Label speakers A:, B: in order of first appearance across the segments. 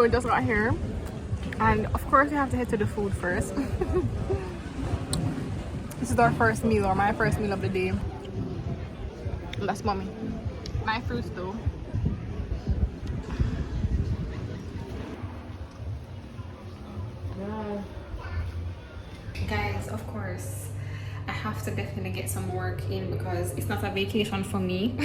A: So we just got here, and of course we have to head to the food first. This is our first meal, or my first meal of the day. That's mommy. My fruits though. Wow. Guys, of course I have to definitely get some work in because it's not a vacation for me.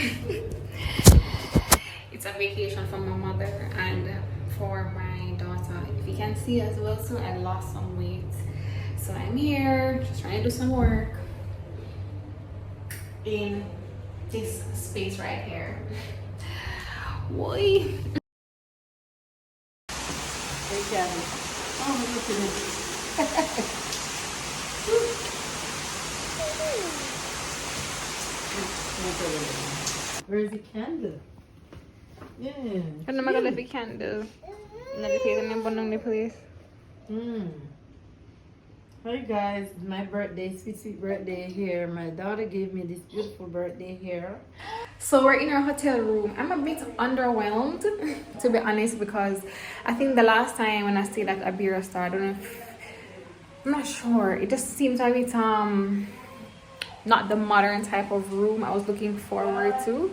A: It's a vacation for my mother and for my daughter. If you can see as well, so I lost some weight, so I'm here just trying to do some work in this space right here. Why?
B: Where's the candle? Yeah.
A: I'm not gonna leave candle. Another place and then the place.
B: Hi guys, my birthday, sweet birthday here. My daughter gave me this beautiful birthday here.
A: So we're in our hotel room. I'm a bit underwhelmed, to be honest, because I think the last time when I stayed at Iberostar, I don't know if, I'm not sure. It just seems a bit not the modern type of room I was looking forward to.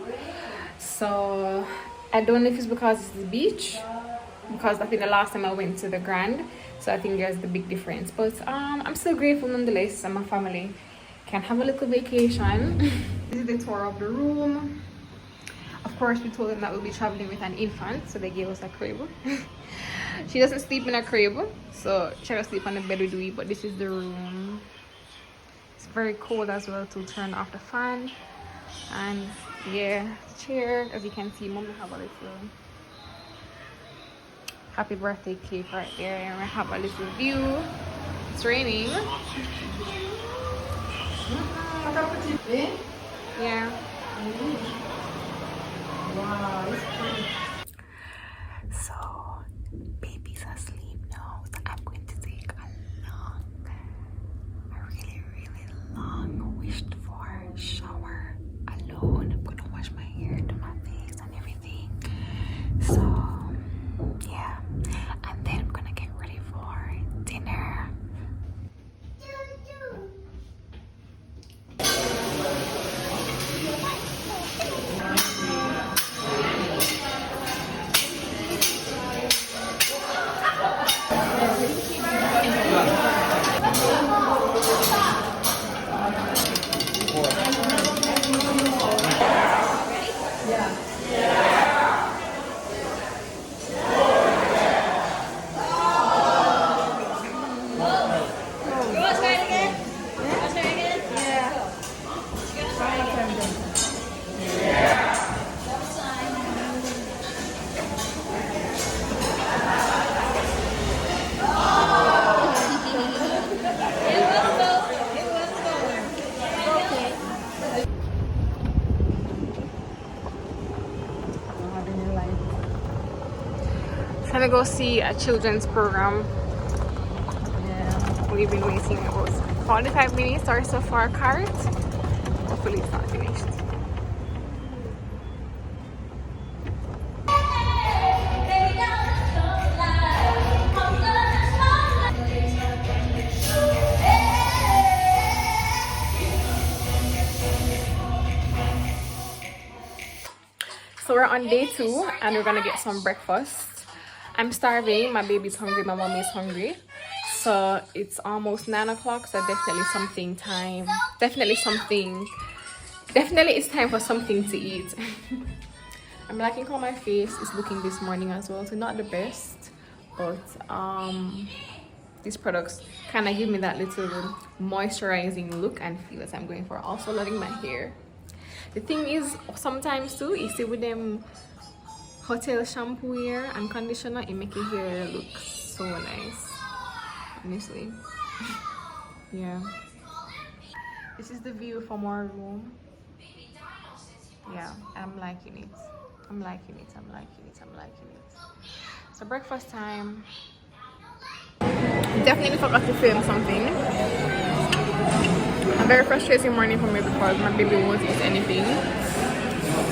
A: So I don't know if it's because it's the beach, because I think the last time I went to the Grand, so I think there's the big difference. But I'm still grateful nonetheless, and my family can have a little vacation. This is the tour of the room. Of course, we told them that we'll be traveling with an infant, so they gave us a crib. She doesn't sleep in a crib, so she doesn't sleep on the bed with we, but this is the room. It's very cold as well to turn off the fan. And yeah, chair, as you can see, mom have a little happy birthday cake right there, and we have a little view. It's raining. Yeah.
B: Wow, it's pretty.
A: So baby's asleep now, so I'm going to take a really long wished for shower alone. I'm gonna wash my hair, do my face and everything. So yeah, and then I'm gonna get ready for dinner. Trying to go see a children's program. Yeah. We've been waiting about 45 minutes or so for our cart. Hopefully it's not finished. So we're on day 2 and we're gonna get some breakfast. I'm starving, my baby's hungry, my mom is hungry. So it's almost 9 o'clock, so definitely it's time for something to eat. I'm liking how my face is looking this morning as well, so not the best, but these products kind of give me that little moisturizing look and feel that I'm going for. Also loving my hair. The thing is, sometimes too, you see with them hotel shampoo here and conditioner, it make your hair look so nice, honestly. Yeah, this is the view from our room. Yeah, I'm liking it. So breakfast time. Definitely forgot to film something. A very frustrating morning for me because my baby won't eat anything,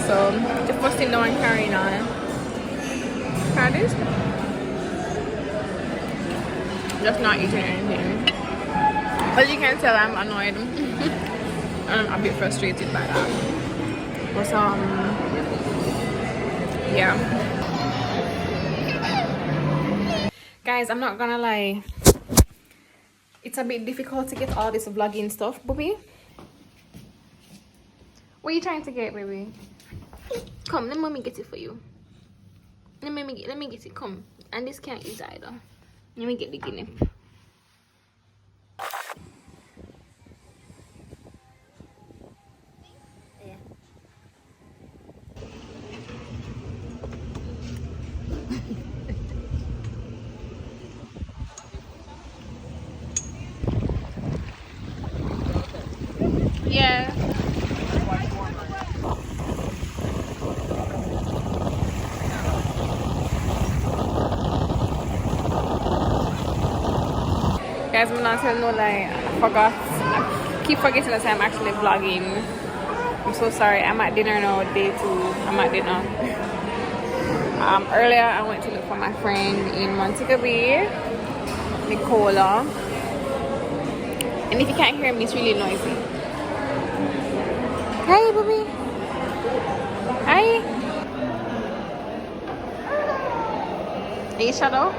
A: so just busting down and carrying on. Try this. just not eating anything. As you can tell, I'm annoyed. I'm a bit frustrated by that. But yeah. Guys, I'm not gonna lie. It's a bit difficult to get all this vlogging stuff, Bobby. What are you trying to get, baby? Come, let mommy get it for you. Let me get it. Come. And this can't eat either. Let me get the guinea. Yeah. Guys, I'm not telling no lie. I forgot. I keep forgetting that I'm actually vlogging. I'm so sorry. I'm at dinner now, day 2. I'm at dinner. Earlier, I went to look for my friend in Montego Bay, Nicola. And if you can't hear me, it's really noisy. Hi, baby. Hi. Hey, Shadow.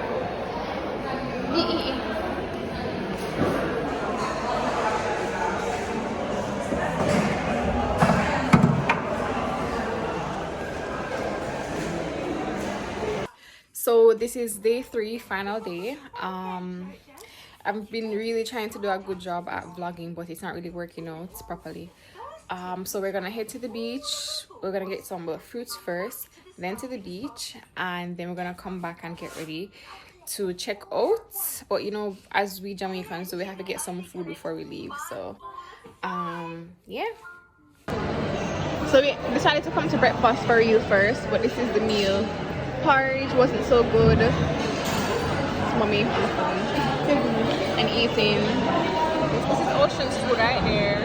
A: So this is day 3, final day. I've been really trying to do a good job at vlogging, but it's not really working out properly. So we're gonna head to the beach. We're gonna get some fruits first, then to the beach, and then we're gonna come back and get ready to check out. But you know, as we Jamaicans, so we have to get some food before we leave. So yeah. So we decided to come to breakfast for you first, but this is the meal. Porridge wasn't so good. It's mommy on the phone and eating. This is Oshun's food right there.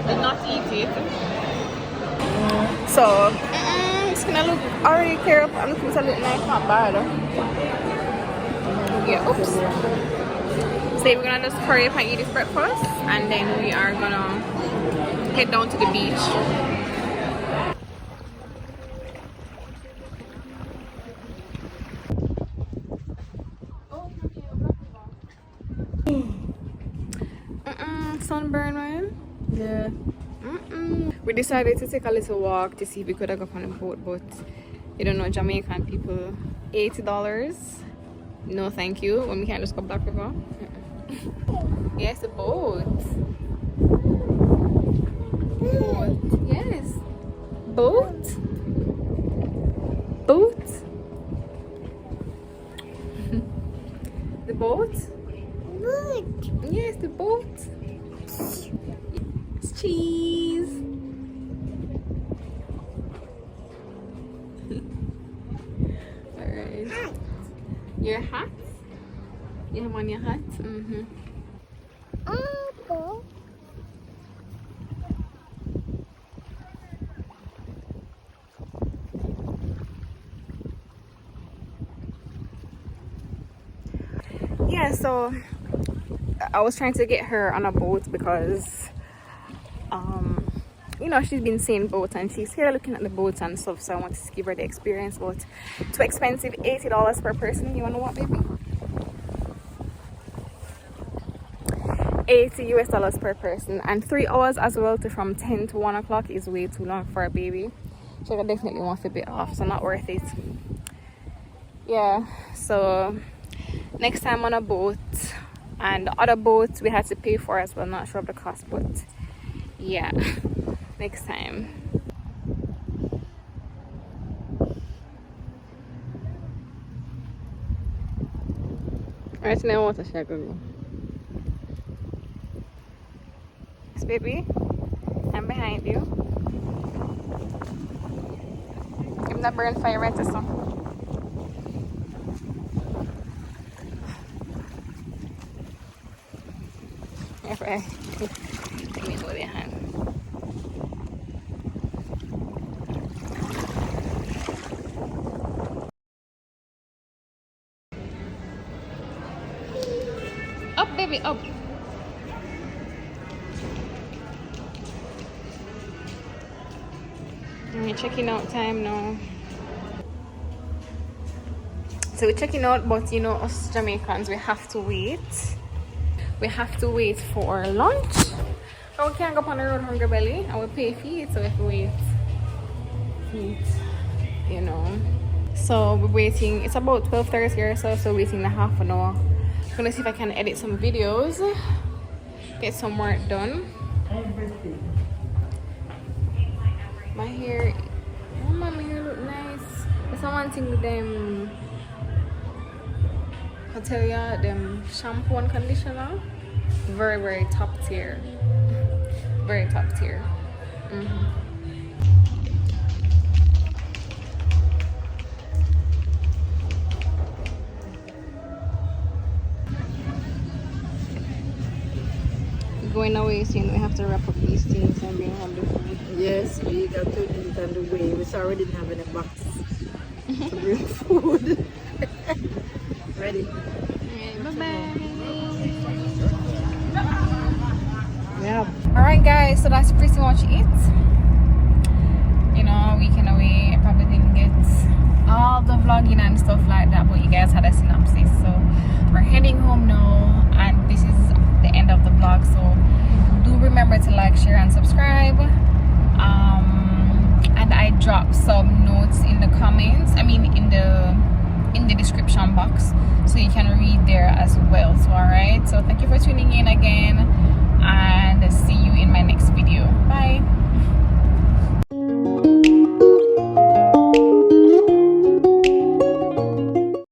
A: Did not eat it. So it's gonna look already clear up. I'm looking to look nice, not bad. Yeah, oops. So we're gonna just hurry up and eat this breakfast, and then we are gonna head down to the beach. Sunburn, right?
B: Yeah.
A: We decided to take a little walk to see if we could have gone on a boat, but you don't know, Jamaican people, $80. No, thank you. When we can't just go Black River. Yes, a boat. Boat. Yes. Boat. Boat. The boat. Boat. Yes, the boat. It's cheese. Alright. Your hat? You have on your hat? Mm-hmm. Apple. Yeah, so I was trying to get her on a boat because you know, she's been seeing boats and she's here looking at the boats and stuff, so I wanted to give her the experience. But too expensive, $80 per person. You wanna know what, baby? $80 per person, and 3 hours as well, to from 10 to 1 o'clock is way too long for a baby. So I definitely want a bit off, so not worth it. Yeah, so next time on a boat, and the other boats we had to pay for as well. Not sure of the cost, but yeah, next time. Right now, what a shaggy. Yes, baby, I'm behind you. I'm not burn fire right or something. Right. Let me hold your hand. baby, up. We're checking out time now. So we're checking out, but you know, us Jamaicans, we have to wait. We have to wait for lunch. And we can't go up on the road hungry belly, and we pay for it, so we have to wait. Eat, you know. So we're waiting. It's about 12:30 or so, so waiting a half an hour. I'm gonna see if I can edit some videos, get some work done.
B: Everything.
A: My hair, oh my hair look nice. There's one thing with them, I tell ya, them shampoo and conditioner, very top tier, very top tier. Going away soon, we have to wrap up these things and bring home the food.
B: Yes, we got to eat on the way. We sorry didn't have any box to bring food. Ready?
A: Bye-bye.
B: Yeah.
A: Alright guys, so that's pretty much it. You know, weekend away, I probably didn't get all the vlogging and stuff like that, but you guys had a synopsis. So we're heading home now, and this is the end of the vlog. So do remember to like, share and subscribe. And I dropped some notes in the comments, I mean in the description box, so you can read there as well. So alright, so thank you for tuning